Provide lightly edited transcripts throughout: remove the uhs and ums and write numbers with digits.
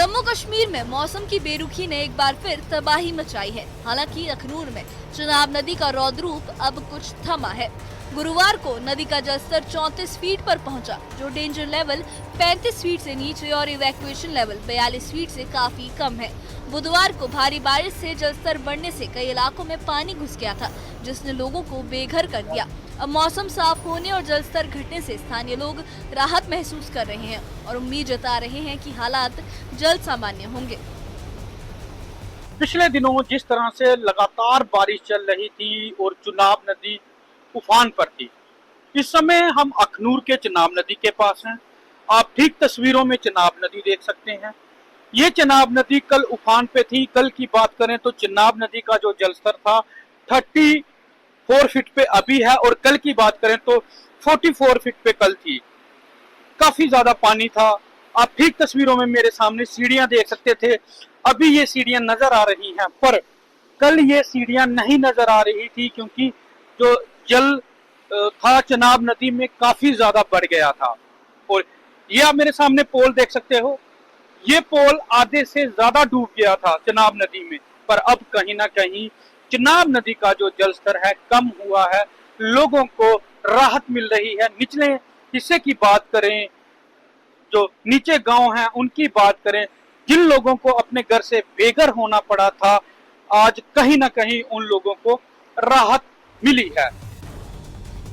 जम्मू कश्मीर में मौसम की बेरुखी ने एक बार फिर तबाही मचाई है। हालांकि अखनूर में चिनाब नदी का रौद्र रूप अब कुछ थमा है। गुरुवार को नदी का जलस्तर 34 फीट पर पहुंचा, जो डेंजर लेवल 35 फीट से नीचे और इवैक्यूएशन लेवल 42 फीट से काफी कम है। बुधवार को भारी बारिश से जलस्तर बढ़ने से कई इलाकों में पानी घुस गया था, जिसने लोगों को बेघर कर दिया। अब मौसम साफ होने और जलस्तर घटने से स्थानीय लोग राहत महसूस कर रहे हैं और उम्मीद जता रहे हैं कि हालात जल्द सामान्य होंगे। पिछले दिनों जिस तरह से लगातार बारिश चल रही थी और चिनाब नदी उफान पर थी, इस समय हम अखनूर के चिनाब नदी के पास हैं। आप ठीक तस्वीरों में चिनाब नदी देख सकते हैं। ये चिनाब नदी कल उफान पे थी। कल की बात करें तो चिनाब नदी का जो जलस्तर था 34 फीट पे अभी है, और कल की बात करें तो 44 फीट पे कल थी। काफी ज्यादा पानी था। आप ठीक तस्वीरों में मेरे सामने सीढ़ियां देख सकते थे। अभी ये सीढ़ियां नजर आ रही हैं, पर कल ये सीढ़ियां नहीं नजर आ रही थी, क्योंकि जो जल था चिनाब नदी में काफी ज्यादा बढ़ गया था। और ये आप मेरे सामने पोल देख सकते हो, ये पोल आधे से ज्यादा डूब गया था चिनाब नदी में। पर अब कहीं ना कहीं चिनाब नदी का जो जलस्तर है कम हुआ है, लोगों को राहत मिल रही है। निचले हिस्से की बात करें, जो नीचे गांव हैं उनकी बात करें, जिन लोगों को अपने घर से बेघर होना पड़ा था, आज कहीं ना कहीं उन लोगों को राहत मिली है।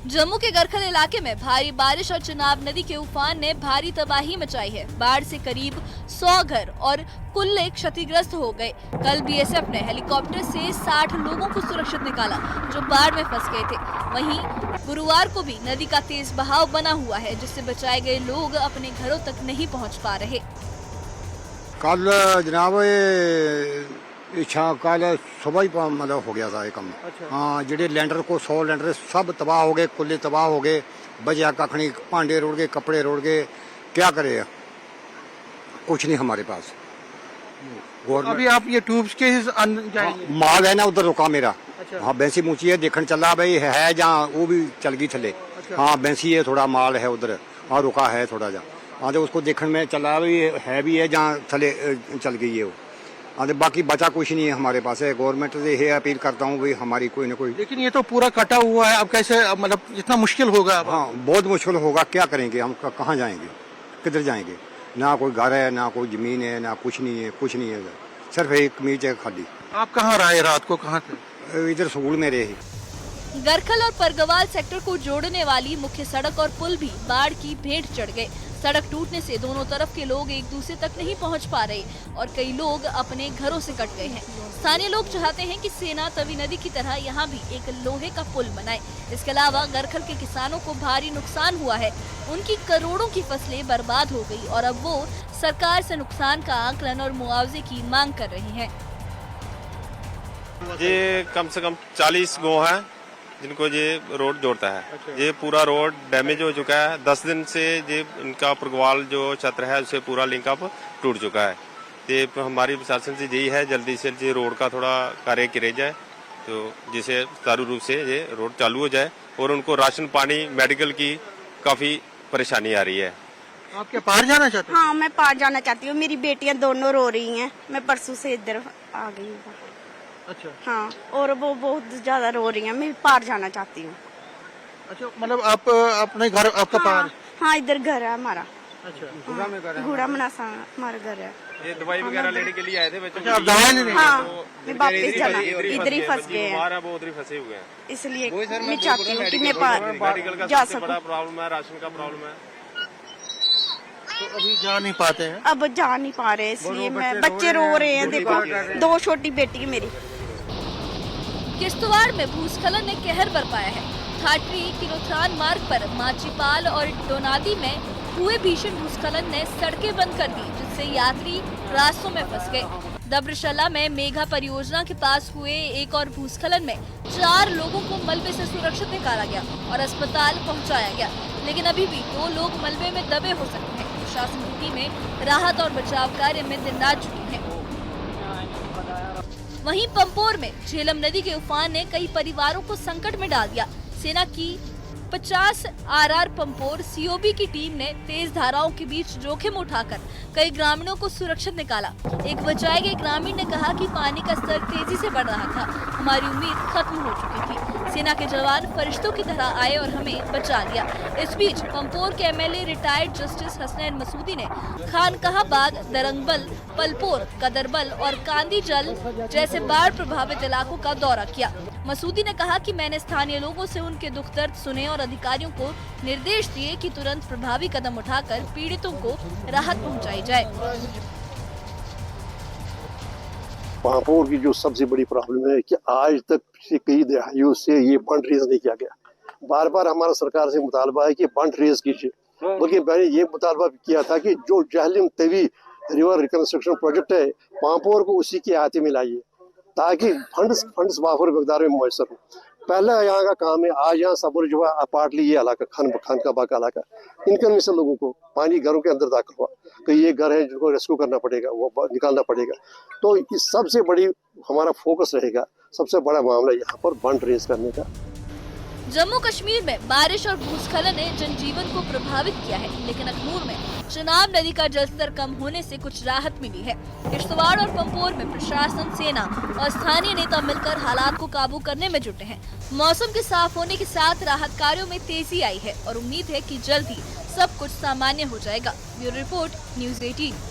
जम्मू के गरखल इलाके में भारी बारिश और चिनाब नदी के उफान ने भारी तबाही मचाई है। बाढ़ से करीब 100 घर और कुल्ले क्षतिग्रस्त हो गए। कल बीएसएफ ने हेलीकॉप्टर से 60 लोगों को सुरक्षित निकाला, जो बाढ़ में फंस गए थे। वहीं गुरुवार को भी नदी का तेज बहाव बना हुआ है, जिससे बचाए गए लोग अपने घरों तक नहीं पहुँच पा रहे। कल जनाब कल सुबह ही मतलब हो गया था ये काम। हाँ, जेडे लैंडर को 100 लैंडर सब तबाह हो गए, कुल्ले तबाह हो गए, बजा कखनी, भांडे रोड़ गए, कपड़े रोड़ गए। क्या करे, कुछ नहीं हमारे पास। अभी आप ये ट्यूब्स के माल है ना उधर रुका मेरा। हाँ, भैंसी मूची है, देखने चला भाई है जहाँ, वो भी चल गई थले। हाँ, भैंसी है, थोड़ा माल है उधर। हाँ, रुका है थोड़ा जहाँ। हाँ, तो उसको देखने में चला भी है जहाँ थले चल गई है वो। हाँ, तो बाकी बचा कुछ नहीं है हमारे पास है। गवर्नमेंट से ये अपील करता हूँ भाई हमारी कोई ना कोई। लेकिन ये तो पूरा कटा हुआ है, अब कैसे, मतलब इतना मुश्किल होगा अब? हाँ, बहुत मुश्किल होगा। क्या करेंगे हम, कहाँ जाएंगे, किधर जाएंगे? ना कोई घर है, ना कोई जमीन है, ना कुछ नहीं है, कुछ नहीं है। सिर्फ एक कमीज है खाली। आप कहाँ रहे रात को, कहाँ थे? इधर स्कूल में रहे। गरखल और परगवाल सेक्टर को जोड़ने वाली मुख्य सड़क और पुल भी बाढ़ की भेंट चढ़ गए। सड़क टूटने से दोनों तरफ के लोग एक दूसरे तक नहीं पहुंच पा रहे और कई लोग अपने घरों से कट गए हैं। स्थानीय लोग चाहते हैं कि सेना तवी नदी की तरह यहां भी एक लोहे का पुल बनाए। इसके अलावा गरखल के किसानों को भारी नुकसान हुआ है। उनकी करोड़ों की फसलें बर्बाद हो गई और अब वो सरकार से नुकसान का आकलन और मुआवजे की मांग कर रहे हैं। ये कम से कम 40 गाँव है जिनको ये रोड जोड़ता है। ये पूरा रोड डैमेज हो चुका है। 10 दिन से ये इनका परगवाल जो क्षेत्र है उसे पूरा लिंकअप टूट चुका है। ये हमारी प्रशासन से यही है, जल्दी से ये रोड का थोड़ा कार्य किया जाए, तो जिसे सुचारू रूप से ये रोड चालू हो जाए और उनको राशन पानी मेडिकल की काफी परेशानी आ रही है। आप क्या पार जाना चाहते हैं? हाँ, मैं पार जाना चाहती हूँ। मेरी बेटियाँ दोनों रो रही हैं। मैं परसों से इधर आ गई हूँ। अच्छा। हाँ, और वो बहुत ज्यादा रो रही हैं। मैं पार जाना चाहती हूँ। अच्छा, मतलब आप अपने घर, आपका पार? हाँ, इधर घर है हमारा। अच्छा, घोड़ा मनासा हमारा घर है। ये दवाई वगैरह लेने के लिए आए थे बच्चों। अच्छा, आप दवाई लेने? हाँ, मैं वापस जाना, इधर ही फंस गए हैं, वो उधर ही फंसे हुए हैं। इसलिए मैं चाहती हूँ कि मैं पार मेडिकल का जा सबसे बड़ा सकूँ। प्रॉब्लम है, राशन का प्रॉब्लम है। तो अभी जा नहीं पाते हैं? अब जा नहीं पा रहे, इसलिए मैं, बच्चे रो रहे हैं। देखो, 2 छोटी बेटी है मेरी। किश्तवाड़ में भूस्खलन ने कहर बरपाया है। थाटरी किलोथ्रान मार्ग पर माचीपाल और डोनादी में हुए भीषण भूस्खलन ने सड़कें बंद कर दी, जिससे यात्री रास्तों में फंस गए। दब्रशला में मेघा परियोजना के पास हुए एक और भूस्खलन में 4 लोगों को मलबे से सुरक्षित निकाला गया और अस्पताल पहुंचाया गया, लेकिन अभी भी 2 लोग मलबे में दबे हो सकते हैं। प्रशासन की टीमें राहत और बचाव कार्य में दिन रात जुटी हैं। वहीं पंपोर में झेलम नदी के उफान ने कई परिवारों को संकट में डाल दिया। सेना की 50 आरआर पंपोर सीओबी की टीम ने तेज धाराओं के बीच जोखिम उठाकर कई ग्रामीणों को सुरक्षित निकाला। एक बचाए गए ग्रामीण ने कहा कि पानी का स्तर तेजी से बढ़ रहा था, हमारी उम्मीद खत्म हो चुकी थी। सेना के जवान फरिश्तों की तरह आए और हमें बचा लिया। इस बीच पंपोर के MLA retired justice Hasnain Masoodi ने खानकाहा बाग, दरंगबल, पलपोर, कदरबल और कांदी जल जैसे बाढ़ प्रभावित इलाकों का दौरा किया। मसूदी ने कहा कि मैंने स्थानीय लोगों से उनके दुख दर्द सुने और अधिकारियों को निर्देश दिए कि तुरंत प्रभावी कदम उठाकर पीड़ितों को राहत पहुंचाई जाए। पापोर की जो सबसे बड़ी प्रॉब्लम है कि आज तक से कई दहाइयों से ये बंड रेज नहीं किया गया। बार बार हमारा सरकार से मुतालबा है कि बंड रेज कीजिए, बल्कि मैंने ये मुतालबा किया था कि जो Jhelum Tawi river reconstruction project है पापोर को उसी के हाथे में लाइए ताकि फंड्स वाफर मकदार में मुयसर हो। पहला यहाँ का काम है, आज यहाँ सबूर जो है पार्टली ये इलाका खानका बाग इलाका, इनकम में से लोगों को पानी घरों के अंदर दाखिल हुआ, कई ये घर है जिनको रेस्क्यू करना पड़ेगा, वो निकालना पड़ेगा। तो इस सबसे बड़ी हमारा फोकस रहेगा, सबसे बड़ा मामला यहाँ पर बंड रेज करने का। जम्मू कश्मीर में बारिश और भूस्खलन ने जनजीवन को प्रभावित किया है, लेकिन अखनूर में चिनाब नदी का जलस्तर कम होने से कुछ राहत मिली है। किश्तवाड़ और पंपोर में प्रशासन, सेना और स्थानीय नेता मिलकर हालात को काबू करने में जुटे हैं। मौसम के साफ होने के साथ राहत कार्यों में तेजी आई है और उम्मीद है कि जल्द ही सब कुछ सामान्य हो जाएगा। Bureau report, news 18।